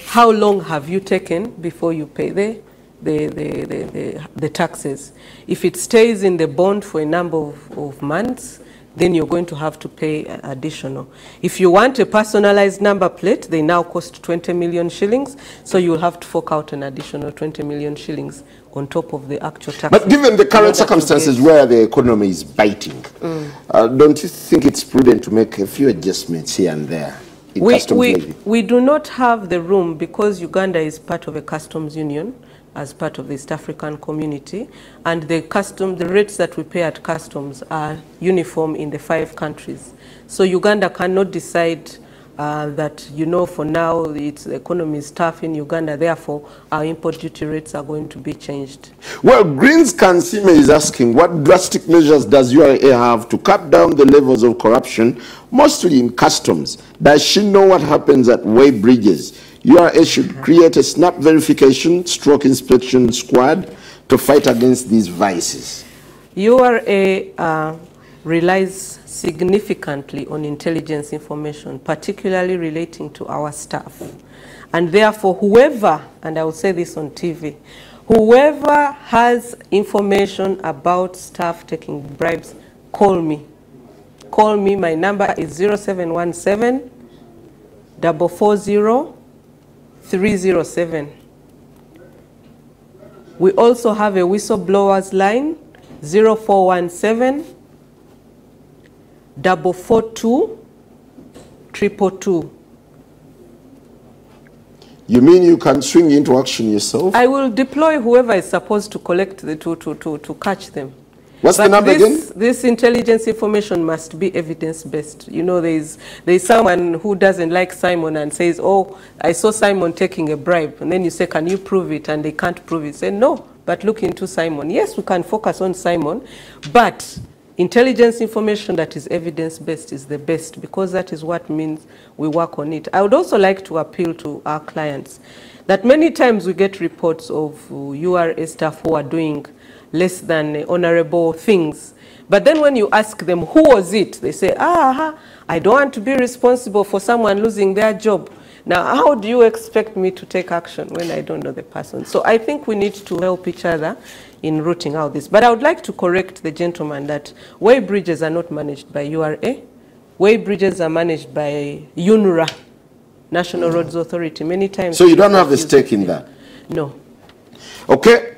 how long have you taken before you pay the taxes. If it stays in the bond for a number of months, then you're going to have to pay additional. If you want a personalized number plate, they now cost 20 million shillings, so you'll have to fork out an additional 20 million shillings on top of the actual tax. But given the current circumstances where the economy is biting, don't you think it's prudent to make a few adjustments here and there in customs levy? We do not have the room because Uganda is part of a customs union as part of the East African community, and the rates that we pay at customs are uniform in the 5 countries. So Uganda cannot decide that, you know, for now the economy is tough in Uganda, therefore our import duty rates are going to be changed. Well, Greens Kansime is asking, what drastic measures does URA have to cut down the levels of corruption, mostly in customs? Does she know what happens at way bridges? URA should create a snap verification stroke inspection squad to fight against these vices. URA relies significantly on intelligence information, particularly relating to our staff. And therefore, whoever, and I will say this on TV, whoever has information about staff taking bribes, call me. Call me. My number is 0717 440 307. We also have a whistleblowers line, 0417 442 222. You mean you can swing into action yourself? I will deploy whoever is supposed to collect the to catch them. What's the number again? This intelligence information must be evidence-based. You know, there's someone who doesn't like Simon and says, oh, I saw Simon taking a bribe. And then you say, can you prove it? And they can't prove it. Say, no, but look into Simon. Yes, we can focus on Simon, but intelligence information that is evidence-based is the best, because that is what means we work on it. I would also like to appeal to our clients that many times we get reports of URA staff who are doing less than honorable things. But then when you ask them, who was it? They say, I don't want to be responsible for someone losing their job. Now, how do you expect me to take action when I don't know the person? So I think we need to help each other in rooting out this. But I would like to correct the gentleman that way bridges are not managed by URA. Way bridges are managed by URA, National Roads Authority. Many times. So you don't have a stake in that? No. Okay.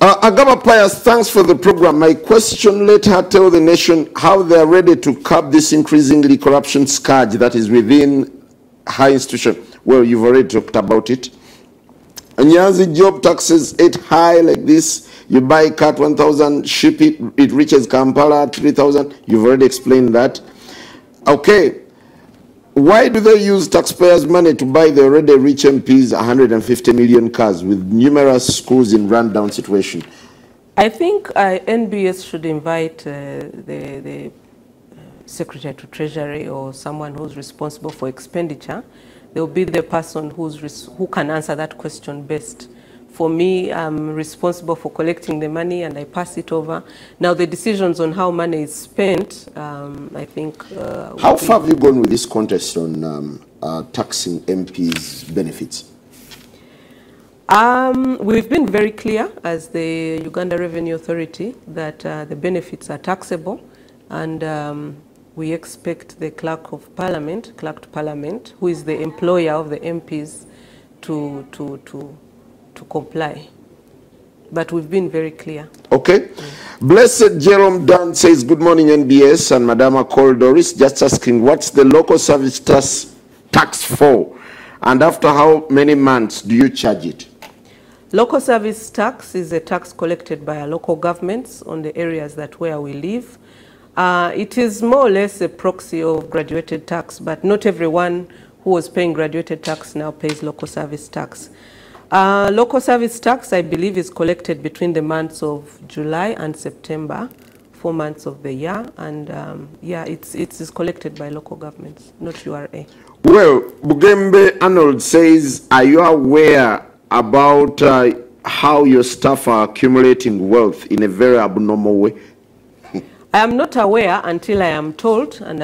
Agaba Pius, thanks for the program. My question, let her tell the nation how they are ready to curb this increasingly corruption scourge that is within high institution. Well, you've already talked about it. Nyanzi job taxes 8 high like this. You buy cat 1,000, ship it, it reaches Kampala 3,000. You've already explained that. Okay. Why do they use taxpayers' money to buy the already rich MPs 150 million cars with numerous schools in rundown situation? I think NBS should invite the Secretary to Treasury or someone who's responsible for expenditure. They'll be the person who can answer that question best. For me, I'm responsible for collecting the money and I pass it over. Now, the decisions on how money is spent, I think... how far have you gone with this contest on taxing MPs' benefits? We've been very clear as the Uganda Revenue Authority that the benefits are taxable, and we expect the Clerk to Parliament, who is the employer of the MPs, to comply. But we've been very clear. Okay. Blessed Jerome Dan says, good morning, NBS and Madam Akol Doris. Just asking, what's the local service tax for? And after how many months do you charge it? Local service tax is a tax collected by our local governments on the areas where we live. It is more or less a proxy of graduated tax, but not everyone who was paying graduated tax now pays local service tax. Local service tax, I believe, is collected between the months of July and September 4 months of the year, and yeah, it's collected by local governments, not URA. Well, Bugembe Arnold says, are you aware about how your staff are accumulating wealth in a very abnormal way? I am not aware until I am told, and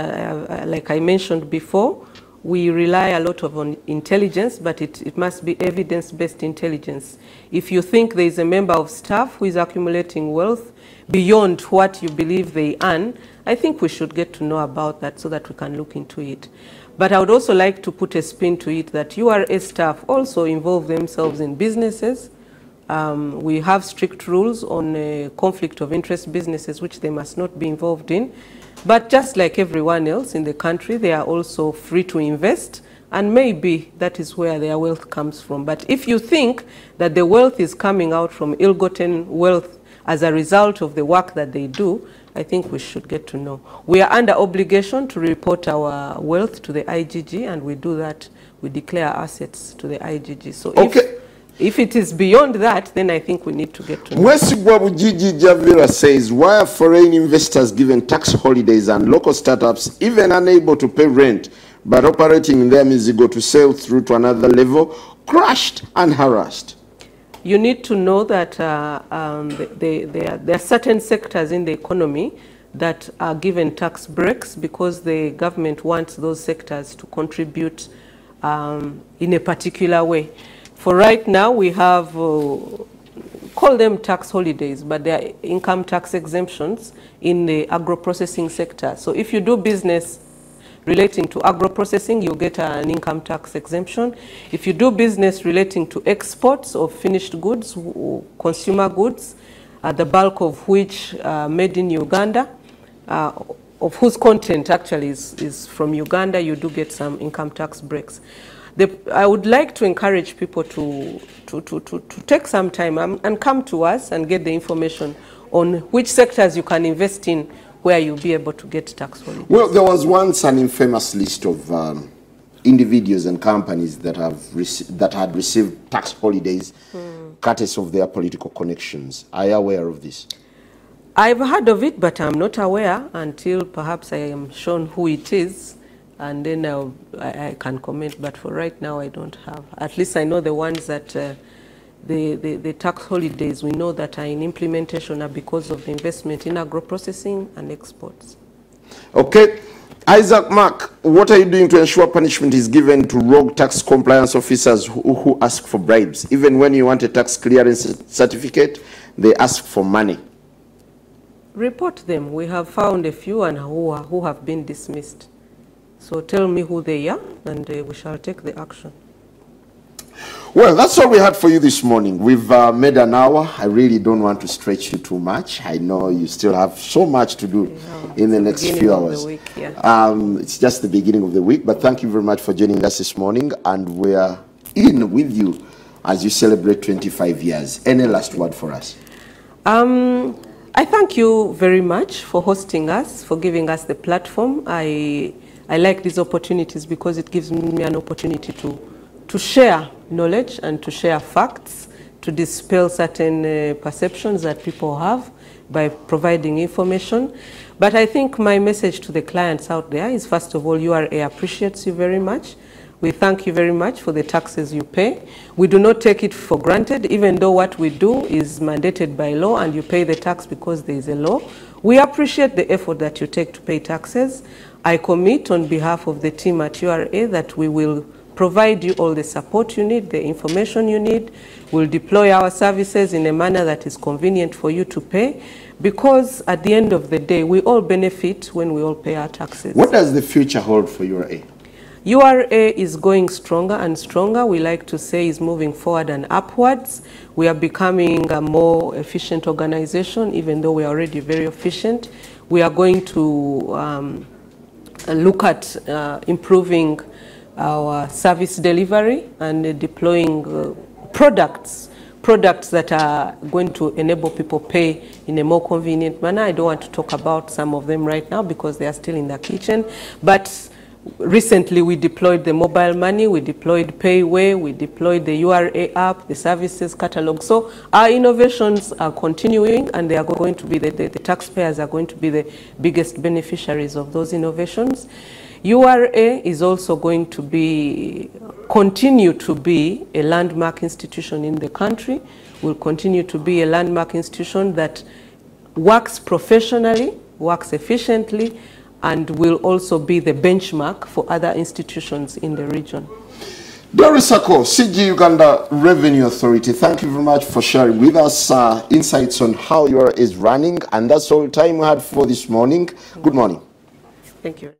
like I mentioned before, we rely a lot on intelligence, but it must be evidence-based intelligence. If you think there is a member of staff who is accumulating wealth beyond what you believe they earn, I think we should get to know about that so that we can look into it. But I would also like to put a spin to it that URA staff also involve themselves in businesses. We have strict rules on conflict of interest businesses which they must not be involved in. But just like everyone else in the country, they are also free to invest, and maybe that is where their wealth comes from. But if you think that the wealth is coming out from ill-gotten wealth as a result of the work that they do, I think we should get to know. We are under obligation to report our wealth to the IGG, and we do that. We declare assets to the IGG. So if it is beyond that, then I think we need to get to know. Mwesigwabu Gigi Javira says, why are foreign investors given tax holidays and local startups even unable to pay rent, but operating in their Mizigo to sell through to another level, crushed and harassed? You need to know that there are certain sectors in the economy that are given tax breaks because the government wants those sectors to contribute in a particular way. For right now, we have, call them tax holidays, but they are income tax exemptions in the agro-processing sector. So if you do business relating to agro-processing, you get an income tax exemption. If you do business relating to exports of finished goods, consumer goods, the bulk of which are made in Uganda, of whose content actually is from Uganda, you do get some income tax breaks. I would like to encourage people to take some time and come to us and get the information on which sectors you can invest in where you'll be able to get tax holidays. Well, there was once an infamous list of individuals and companies that had received tax holidays courtesy of their political connections. Are you aware of this? I've heard of it, but I'm not aware until perhaps I am shown who it is. And then I can comment, but for right now I don't have. At least I know the ones that the tax holidays we know that are in implementation are because of the investment in agro-processing and exports. Okay. Isaac Mark, what are you doing to ensure punishment is given to rogue tax compliance officers who ask for bribes? Even when you want a tax clearance certificate, they ask for money. Report them. We have found a few and who have been dismissed. So tell me who they are, and we shall take the action. Well, that's all we had for you this morning. We've made an hour. I really don't want to stretch you too much. I know you still have so much to do in the next few hours. The week, yeah. It's just the beginning of the week, but thank you very much for joining us this morning, and we're in with you as you celebrate 25 years. Any last word for us? I thank you very much for hosting us, for giving us the platform. I like these opportunities because it gives me an opportunity to share knowledge and to share facts, to dispel certain perceptions that people have by providing information. But I think my message to the clients out there is, first of all, URA appreciates you very much. We thank you very much for the taxes you pay. We do not take it for granted, even though what we do is mandated by law and you pay the tax because there is a law. We appreciate the effort that you take to pay taxes. I commit on behalf of the team at URA that we will provide you all the support you need, the information you need. We'll deploy our services in a manner that is convenient for you to pay, because at the end of the day, we all benefit when we all pay our taxes. What does the future hold for URA? URA is going stronger and stronger. We like to say is moving forward and upwards. We are becoming a more efficient organization, even though we are already very efficient. We are going to look at improving our service delivery and deploying products that are going to enable people pay in a more convenient manner. I don't want to talk about some of them right now because they are still in the kitchen, but recently we deployed the mobile money, we deployed Payway, we deployed the URA app, the services catalog. So our innovations are continuing, and they are going to be, the taxpayers are going to be the biggest beneficiaries of those innovations. URA is also going to continue to be a landmark institution in the country, will continue to be a landmark institution that works professionally, works efficiently, and will also be the benchmark for other institutions in the region. Doris Akol, CG Uganda Revenue Authority, thank you very much for sharing with us insights on how URA is running. And that's all time we had for this morning. Good morning. Thank you.